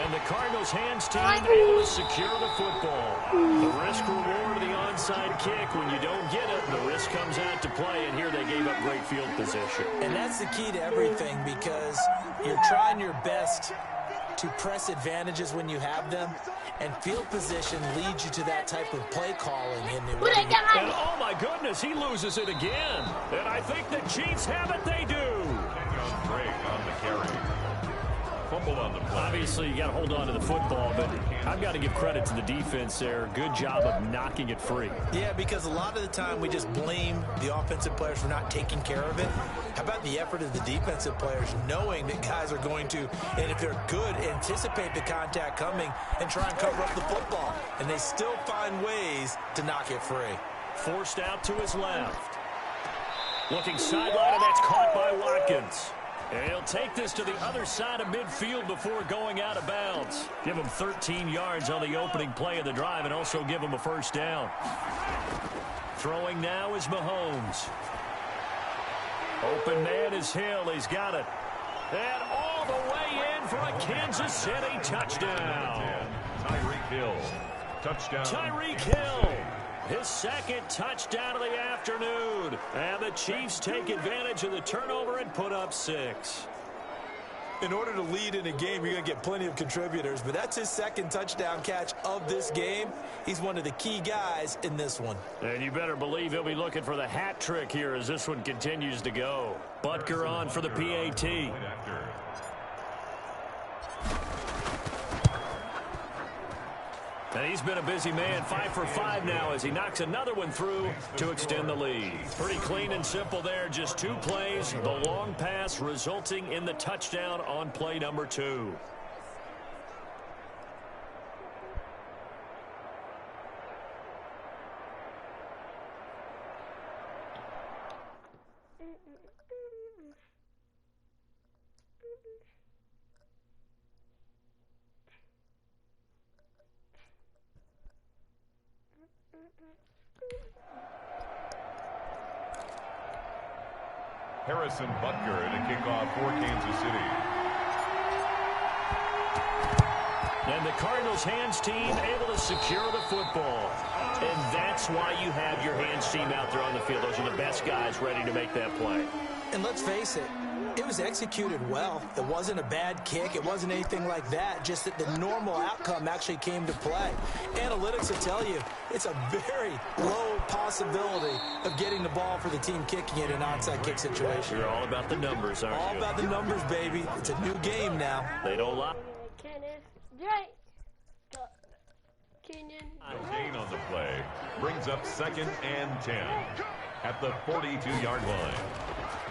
Speaker 1: And the Cardinals hands team able to secure the football. The risk reward of the onside kick. When you don't get it, the risk comes out to play. And here they gave up great field position.
Speaker 2: And that's the key to everything, because you're trying your best to press advantages when you have them, and field position leads you to that type of play calling. And
Speaker 1: oh my goodness, he loses it again. And I think the Chiefs have it. They do.
Speaker 3: Young break on the carry. Fumble on the play.
Speaker 1: Obviously, you got to hold on to the football, but I've got to give credit to the defense there. Good job of knocking it free.
Speaker 2: Yeah, because a lot of the time we just blame the offensive players for not taking care of it. How about the effort of the defensive players knowing that guys are going to, and if they're good, anticipate the contact coming and try and cover up the football. And they still find ways to knock it free.
Speaker 1: Forced out to his left. Looking sideline, and that's caught by Watkins. And he'll take this to the other side of midfield before going out of bounds. Give him 13 yards on the opening play of the drive and also give him a first down. Throwing now is Mahomes. Open man is Hill. He's got it. And all the way in for a Kansas City touchdown.
Speaker 3: Tyreek Hill. Touchdown.
Speaker 1: Tyreek Hill. His second touchdown of the afternoon. And the Chiefs take advantage of the turnover and put up 6.
Speaker 2: In order to lead in a game, you're going to get plenty of contributors, but that's his second touchdown catch of this game. He's one of the key guys in this one.
Speaker 1: And you better believe he'll be looking for the hat trick here as this one continues to go. Butker on for the PAT. And he's been a busy man, 5 for 5 now as he knocks another one through to extend the lead. Pretty clean and simple there, just 2 plays. The long pass resulting in the touchdown on play number 2.
Speaker 3: Harrison Butker in a kickoff for Kansas City.
Speaker 1: And the Cardinals hands team able to secure the football. And that's why you have your hands team out there on the field. Those are the best guys ready to make that play.
Speaker 2: And let's face it, it was executed well. It wasn't a bad kick. It wasn't anything like that. Just that the normal outcome actually came to play. Analytics will tell you it's a very low possibility of getting the ball for the team kicking it in an onside kick situation.
Speaker 1: You're all about the numbers, aren't you?
Speaker 2: All about the numbers, baby. It's a new game now.
Speaker 1: They don't lie.
Speaker 4: Kenneth Drake. Kenyon.
Speaker 3: Gain on the play brings up 2nd and 10 at the 42-yard line.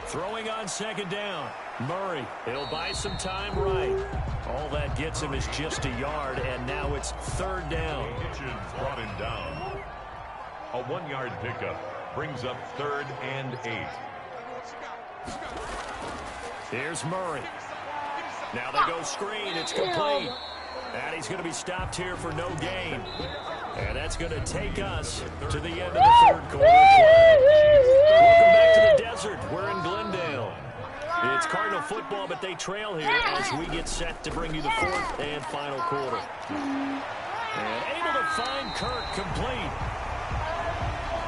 Speaker 1: Throwing on 2nd down. Murray, he'll buy some time right. All that gets him is just a yard, and now it's 3rd down.
Speaker 3: Hitchens brought him down. A 1-yard pickup brings up 3rd and 8.
Speaker 1: Here's Murray. Now they go screen. It's complete. And he's going to be stopped here for no gain. And that's going to take us to the end of the 3rd quarter play. Welcome back to the desert. We're in Glendale. It's Cardinal football, but they trail here as we get set to bring you the 4th and final quarter. And able to find Kirk complete.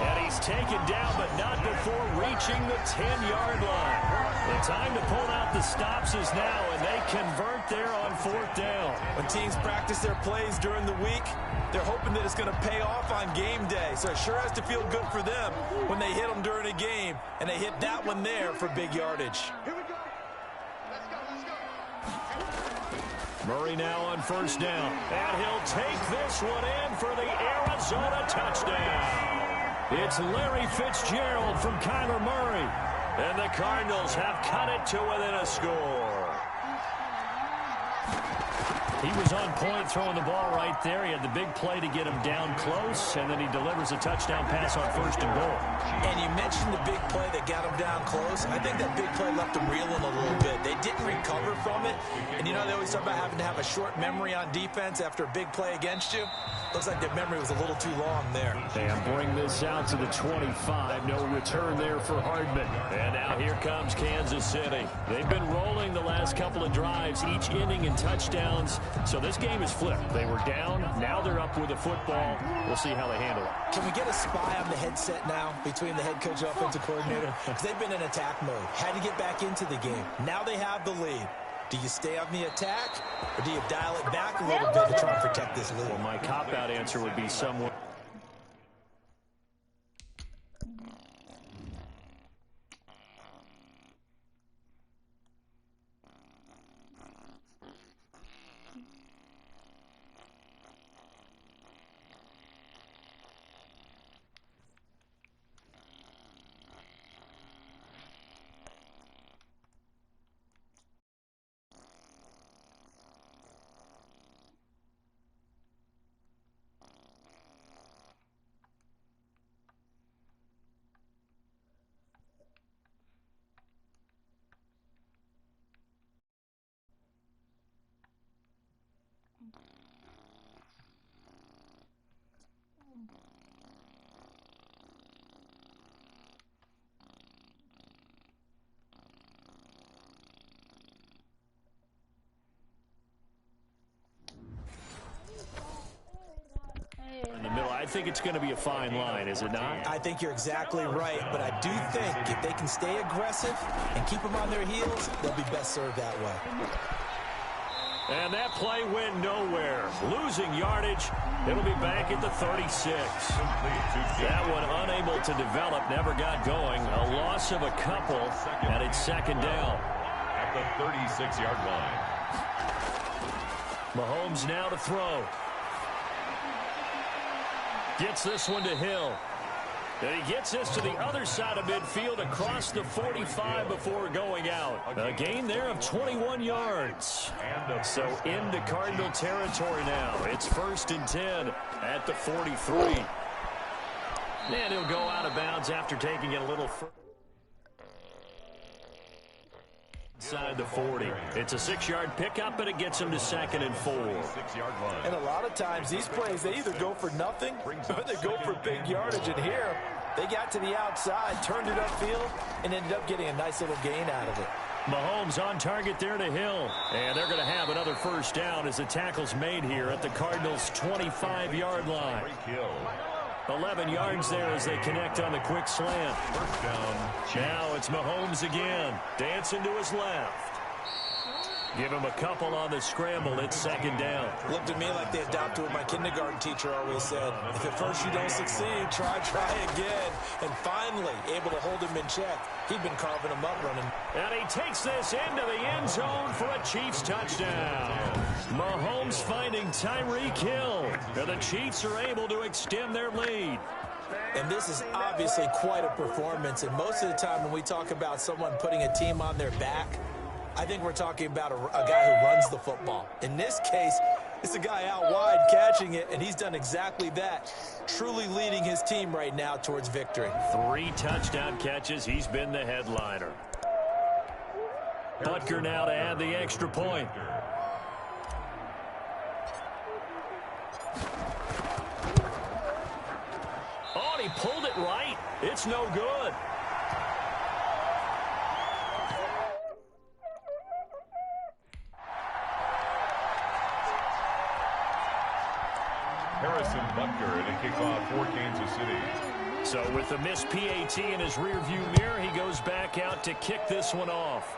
Speaker 1: And he's taken down, but not before reaching the 10-yard line. The time to pull out the stops is now, and they convert there on 4th down.
Speaker 2: When teams practice their plays during the week, they're hoping that it's going to pay off on game day. So it sure has to feel good for them when they hit them during a game, and they hit that one there for big yardage.
Speaker 1: Murray now on 1st down, and he'll take this one in for the Arizona touchdown. It's Larry Fitzgerald from Kyler Murray. And the Cardinals have cut it to within a score. He was on point throwing the ball right there. He had the big play to get him down close, and then he delivers a touchdown pass on 1st and goal.
Speaker 2: And you mentioned the big play that got him down close. I think that big play left him reeling a little bit. They didn't recover from it. And you know, they always talk about having to have a short memory on defense after a big play against you. Looks like their memory was a little too long there.
Speaker 1: And bring this out to the 25. No return there for Hardman. And now here comes Kansas City. They've been rolling the last couple of drives, each inning in touchdowns. So this game is flipped. They were down. Now they're up with the football. We'll see how they handle it.
Speaker 2: Can we get a spy on the headset now between the head coach and offensive coordinator? Because they've been in attack mode. Had to get back into the game. Now they have the lead. Do you stay on the attack, or do you dial it back a little bit to try and protect this lead?
Speaker 1: Well, my cop-out answer would be somewhat. think it's going to be a fine line, is it not?
Speaker 2: I think you're exactly right, but I do think if they can stay aggressive and keep them on their heels, they'll be best served that way.
Speaker 1: And that play went nowhere. Losing yardage. It'll be back at the 36. That one unable to develop, never got going. A loss of a couple, and it's second down.
Speaker 3: At the 36-yard line.
Speaker 1: Mahomes now to throw. Gets this one to Hill. And he gets this to the other side of midfield across the 45 before going out. A gain there of 21 yards. So into Cardinal territory now. It's 1st and 10 at the 43. And he'll go out of bounds after taking it a little further. Inside the 40. It's a 6-yard pickup, but it gets him to 2nd and 4.
Speaker 2: And a lot of times these plays, they either go for nothing or they go for big yardage. And here, they got to the outside, turned it upfield, and ended up getting a nice little gain out of it.
Speaker 1: Mahomes on target there to Hill. And they're going to have another first down as the tackle's made here at the Cardinals' 25-yard line. 11 yards there as they connect on the quick slant.
Speaker 3: First down.
Speaker 1: Now it's Mahomes again. Dancing to his left. Give him a couple on the scramble. It's 2nd down.
Speaker 2: Looked to me like they adopted what my kindergarten teacher always said. If at first you don't succeed, try again. And finally, able to hold him in check. He'd been carving him up running.
Speaker 1: And he takes this into the end zone for a Chiefs touchdown. Mahomes finding Tyreek Hill. And the Chiefs are able to extend their lead.
Speaker 2: And this is obviously quite a performance. And most of the time when we talk about someone putting a team on their back, I think we're talking about a guy who runs the football. In this case, it's a guy out wide catching it, and he's done exactly that, truly leading his team right now towards victory.
Speaker 1: 3 touchdown catches. He's been the headliner. Butker now to add the extra point. Oh, and he pulled it right. It's no good.
Speaker 3: Harrison Butker in a kickoff for Kansas City.
Speaker 1: So with the missed PAT in his rearview mirror, he goes back out to kick this one off.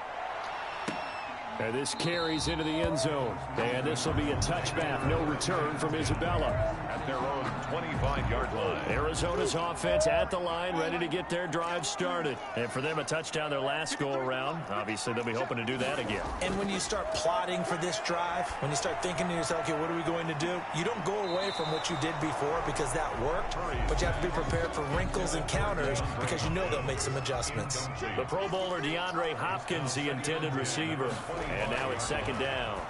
Speaker 1: And this carries into the end zone. And this will be a touchback. No return from Isabella.
Speaker 3: At their own 25-yard line.
Speaker 1: Arizona's offense at the line, ready to get their drive started. And for them, a touchdown their last go-around. Obviously, they'll be hoping to do that again.
Speaker 2: And when you start plotting for this drive, when you start thinking to yourself, okay, what are we going to do? You don't go away from what you did before because that worked, but you have to be prepared for wrinkles and counters because you know they'll make some adjustments.
Speaker 1: The Pro Bowler DeAndre Hopkins, the intended receiver. And now it's 2nd down.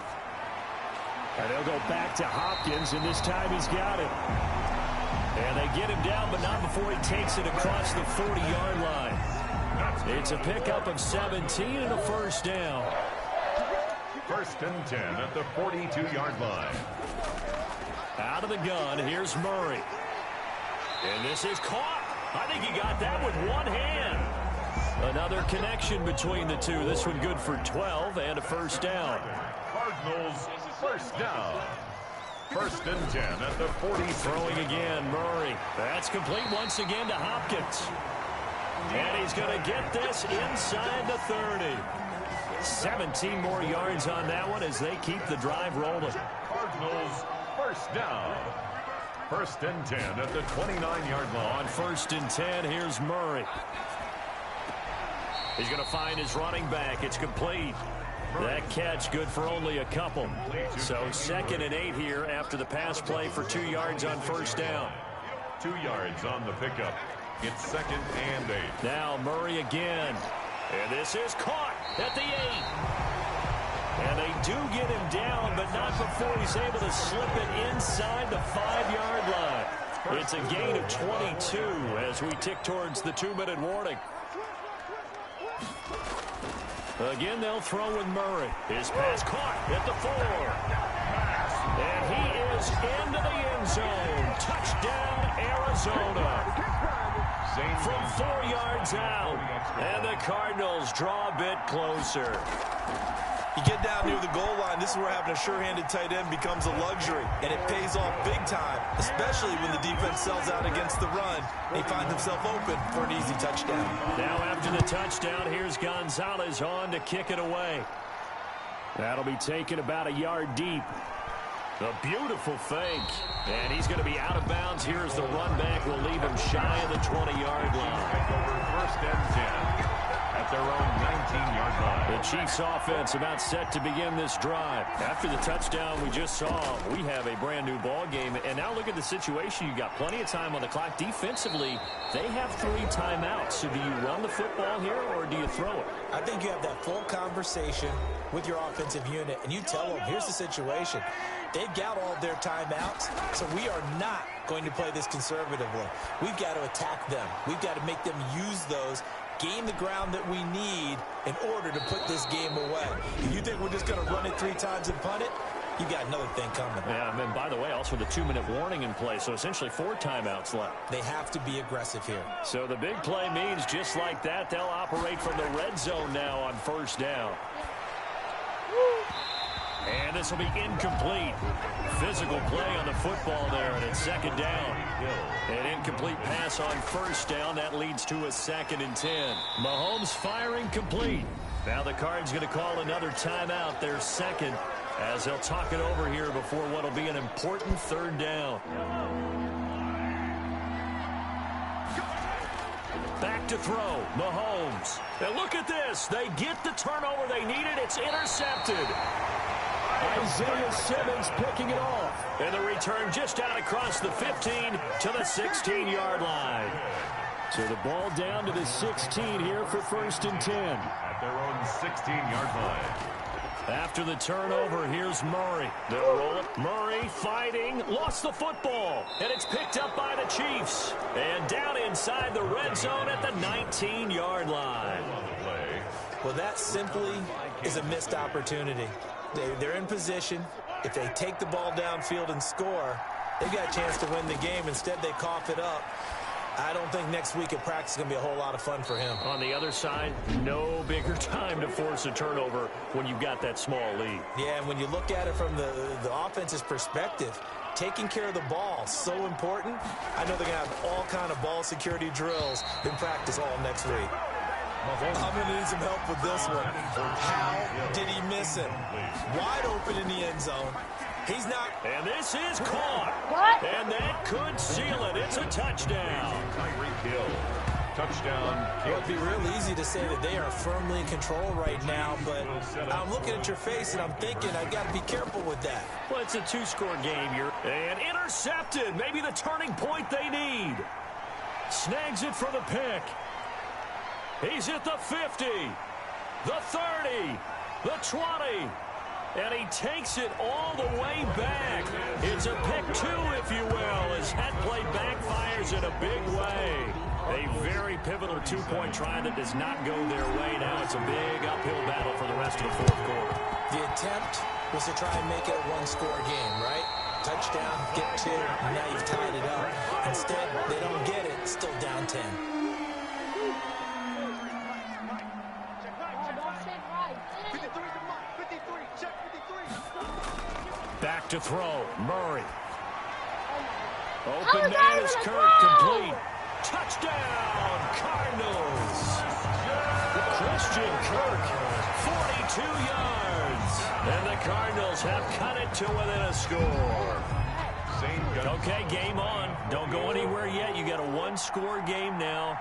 Speaker 1: And they'll go back to Hopkins, and this time he's got it. And they get him down, but not before he takes it across the 40-yard line. It's a pickup of 17 and a first down.
Speaker 3: 1st and 10 at the 42-yard line.
Speaker 1: Out of the gun, here's Murray. And this is caught. I think he got that with one hand. Another connection between the two. This one good for 12 and a first down.
Speaker 3: Cardinals first down. 1st and 10 at the 40.
Speaker 1: Throwing again, Murray. That's complete once again to Hopkins. And he's going to get this inside the 30. 17 more yards on that one as they keep the drive rolling.
Speaker 3: Cardinals first down. 1st and 10 at the 29-yard line.
Speaker 1: On 1st and 10, here's Murray. He's going to find his running back. It's complete. That catch good for only a couple. So 2nd and 8 here after the pass play for 2 yards on first down.
Speaker 3: 2 yards on the pickup. It's 2nd and 8.
Speaker 1: Now Murray again. And this is caught at the 8. And they do get him down, but not before he's able to slip it inside the 5-yard line. It's a gain of 22 as we tick towards the 2-minute warning. Again, they'll throw with Murray. His pass caught at the 4. And he is into the end zone. Touchdown, Arizona. From 4 yards out. And the Cardinals draw a bit closer.
Speaker 2: You get down near the goal line, this is where having a sure-handed tight end becomes a luxury, and it pays off big time, especially when the defense sells out against the run. He finds himself open for an easy touchdown.
Speaker 1: Now after the touchdown, here's Gonzalez on to kick it away. That'll be taken about a yard deep. A beautiful fake. And he's going to be out of bounds. Here's the run back. Will leave him shy of the 20-yard line.
Speaker 3: Take over first and 10 at their own 19-yard line.
Speaker 1: The Chiefs offense about set to begin this drive. After the touchdown we just saw, we have a brand new ball game. And now look at the situation. You got plenty of time on the clock. Defensively, they have 3 timeouts. So do you run the football here or do you throw it?
Speaker 2: I think you have that full conversation with your offensive unit, and you tell them, here's the situation. They've got all their timeouts, so we are not going to play this conservatively. We've got to attack them. We've got to make them use those, gain the ground that we need in order to put this game away. If you think we're just going to run it 3 times and punt it, you got another thing coming.
Speaker 1: Yeah, and by the way, also the 2-minute warning in play, so essentially 4 timeouts left.
Speaker 2: They have to be aggressive here.
Speaker 1: So the big play means just like that, they'll operate from the red zone now on first down. And this will be incomplete. Physical play on the football there, and it's second down. An incomplete pass on first down. That leads to a 2nd and 10. Mahomes firing complete. Now the Cards going to call another timeout, their second, as they'll talk it over here before what will be an important 3rd down. Back to throw, Mahomes. And look at this. They get the turnover they needed. It's intercepted. Isaiah Simmons picking it off. And the return just out across the 15 to the 16-yard line. So the ball down to the 16 here for 1st and 10.
Speaker 3: At their own 16-yard line.
Speaker 1: After the turnover, here's Murray. They'll roll it. Murray fighting, lost the football, and it's picked up by the Chiefs. And down inside the red zone at the 19-yard line.
Speaker 2: Well, that simply is a missed opportunity. They're in position. If they take the ball downfield and score, they've got a chance to win the game. Instead, they cough it up. I don't think next week at practice is going to be a whole lot of fun for him.
Speaker 1: On the other side, no bigger time to force a turnover when you've got that small lead.
Speaker 2: Yeah, and when you look at it from the offense's perspective, taking care of the ball, so important. I know they're going to have all kind of ball security drills in practice all next week. I'm going to need some help with this one. How did he miss it? Wide open in the end zone. He's not.
Speaker 1: And this is caught.
Speaker 4: What?
Speaker 1: And that could seal it. It's a touchdown.
Speaker 3: Tyreek Hill. Touchdown.
Speaker 2: Well, it'd be real easy to say that they are firmly in control right now, but I'm looking at your face and I'm thinking I've got to be careful with that.
Speaker 1: Well, it's a 2-score game here. And intercepted. Maybe the turning point they need. Snags it for the pick. He's at the 50, the 30, the 20. And he takes it all the way back. It's a pick 2, if you will, as that play backfires in a big way. A very pivotal 2-point try that does not go their way. Now it's a big uphill battle for the rest of the 4th quarter.
Speaker 2: The attempt was to try and make it a 1-score game, right? Touchdown, get 2, and now you've tied it up. Instead, they don't get it, still down 10.
Speaker 1: Back to throw, Murray. Open man is Kirk, complete. Touchdown, Cardinals. Christian Kirk, 42 yards. And the Cardinals have cut it to within a score. Okay, game on. Don't go anywhere yet. You got a 1-score game now.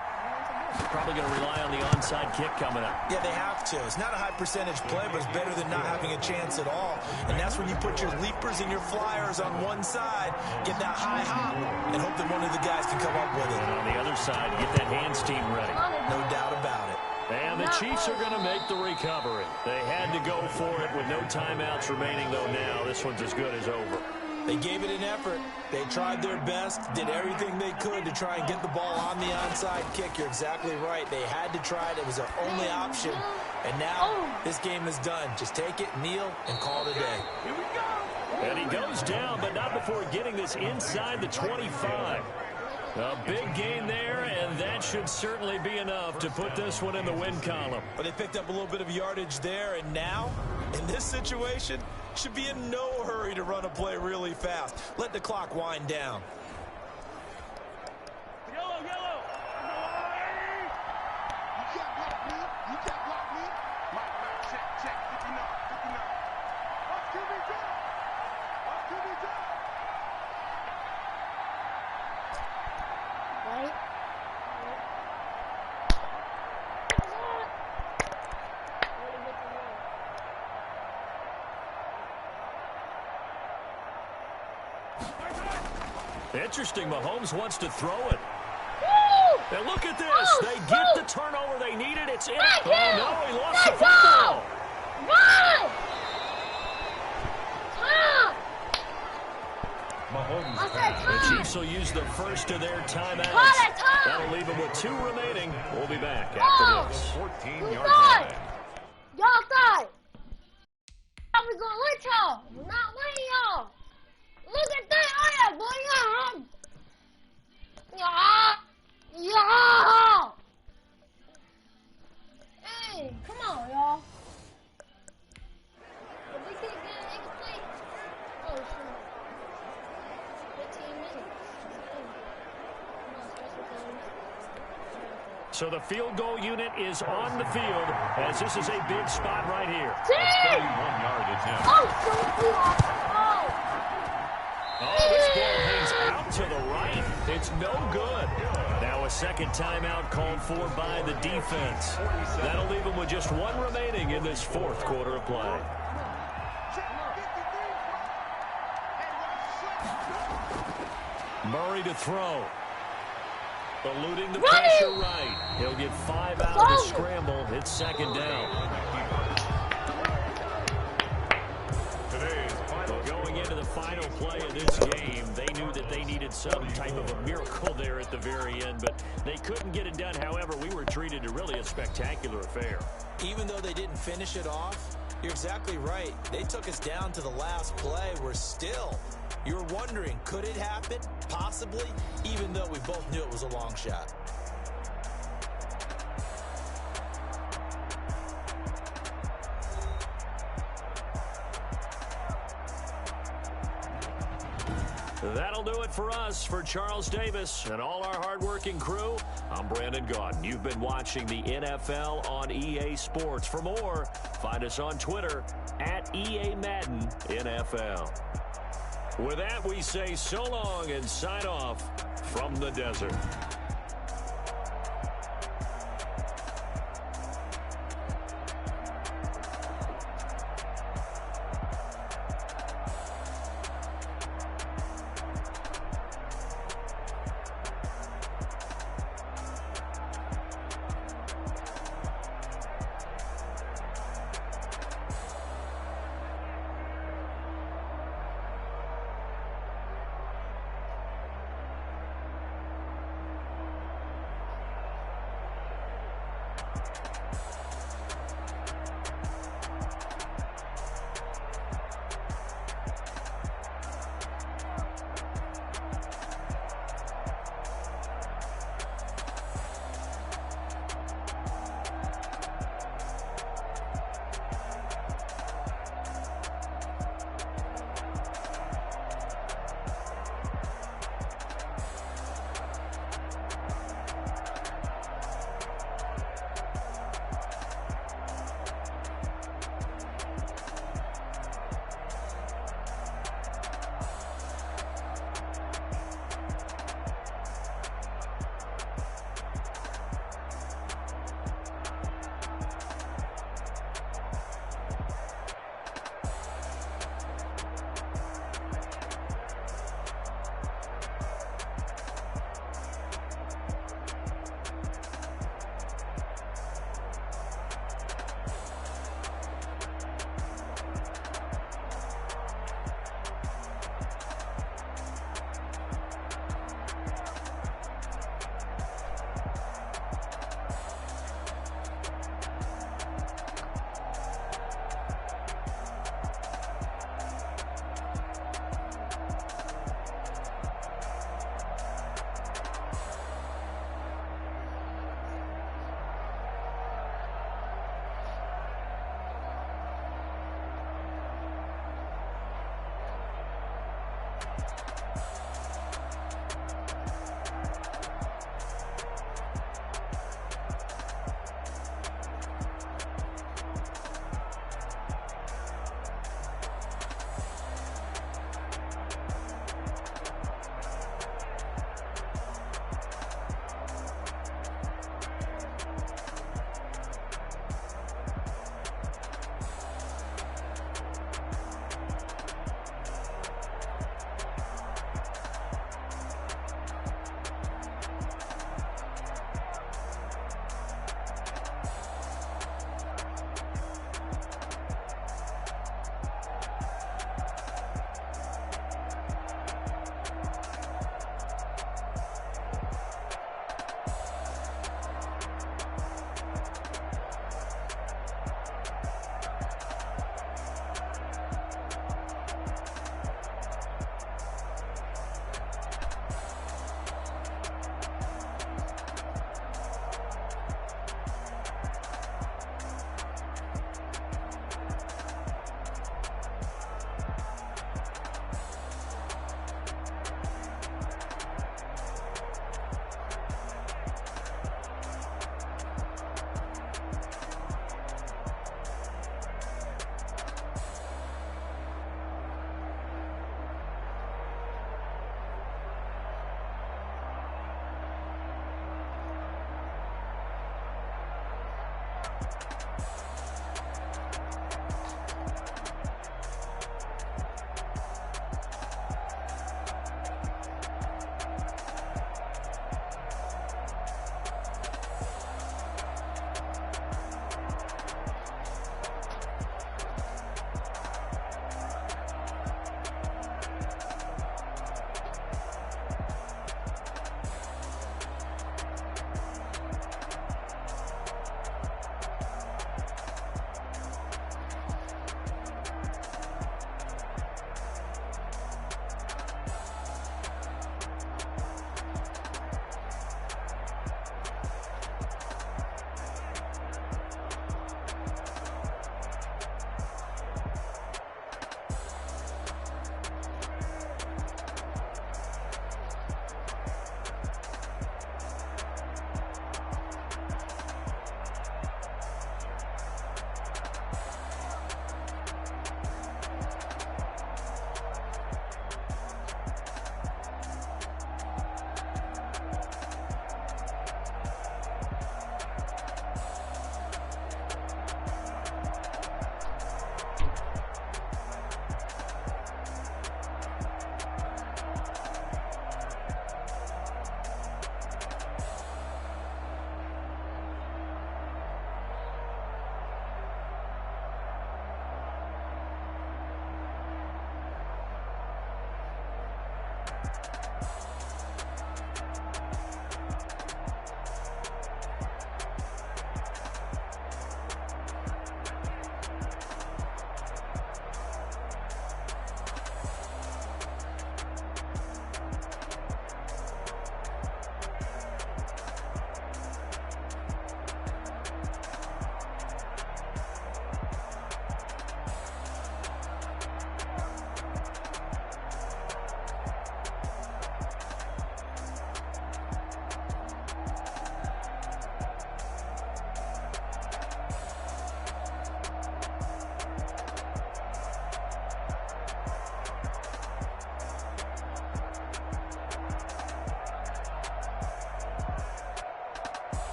Speaker 1: Probably going to rely on the onside kick coming up.
Speaker 2: Yeah, they have to. It's not a high percentage play, but it's better than not having a chance at all. And that's when you put your leapers and your flyers on one side, get that high hop, and hope that one of the guys can come up with it.
Speaker 1: And on the other side, get that hands team ready.
Speaker 2: No doubt about it.
Speaker 1: And the Chiefs are going to make the recovery. They had to go for it with no timeouts remaining, though now this one's as good as over.
Speaker 2: They gave it an effort. They tried their best, did everything they could to try and get the ball on the onside kick. You're exactly right. They had to try it. It was their only option. And now this game is done. Just take it, kneel, and call it a day.
Speaker 1: Here we go. And he goes down, but not before getting this inside the 25. A big gain there, and that should certainly be enough to put this one in the win column.
Speaker 2: But they picked up a little bit of yardage there, and now In this situation, should be in no hurry to run a play really fast. Let the clock wind down.
Speaker 3: Yellow, yellow. You can't block me. You can't block me. Mike, check. 59. What can we do? What can we do?
Speaker 4: Right?
Speaker 1: Interesting. Mahomes wants to throw it.
Speaker 4: Woo!
Speaker 1: And look at this.
Speaker 4: Oh,
Speaker 1: They get the turnover they needed. It's in.
Speaker 4: Back
Speaker 1: Oh,
Speaker 4: him!
Speaker 1: no, he lost
Speaker 4: Let's
Speaker 1: the football.
Speaker 4: Run! Tom!
Speaker 3: Mahomes.
Speaker 4: I said
Speaker 1: The
Speaker 4: time!
Speaker 1: Chiefs will use the first of their timeouts.
Speaker 4: Call it time!
Speaker 1: That'll leave them with 2 remaining. We'll be back
Speaker 4: Oh!
Speaker 1: after this.
Speaker 3: 14-yard
Speaker 4: Side!
Speaker 3: line.
Speaker 4: Y'all side! I was gonna let y'all. I'm not letting y'all. Look at that! Oh yeah, boy! Y'all! Hey, come on, y'all. If we keep getting incomplete. Oh, shoot. 15 minutes. Come on, special teams.
Speaker 1: So the field goal unit is on the field as this is a big spot right here.
Speaker 3: 31-yard attempt.
Speaker 4: Oh, shoot!
Speaker 1: Oh, this ball hangs out to the right. It's no good. Now a second timeout called for by the defense. That'll leave them with just 1 remaining in this 4th quarter of play. Murray to throw. Eluding the pressure right. He'll get 5 out of the scramble. It's second down. Going into the final play of this game, they knew that they needed some type of a miracle there at the very end, but they couldn't get it done. However, we were treated to really a spectacular affair.
Speaker 2: Even though they didn't finish it off, you're exactly right. They took us down to the last play. We're still. You're wondering, could it happen? Possibly, even though we both knew it was a long shot.
Speaker 1: That'll do it for us. For Charles Davis and all our hardworking crew, I'm Brandon Gaudin. You've been watching the NFL on EA Sports. For more, find us on Twitter at EA Madden NFL. With that, we say so long and sign off from the desert.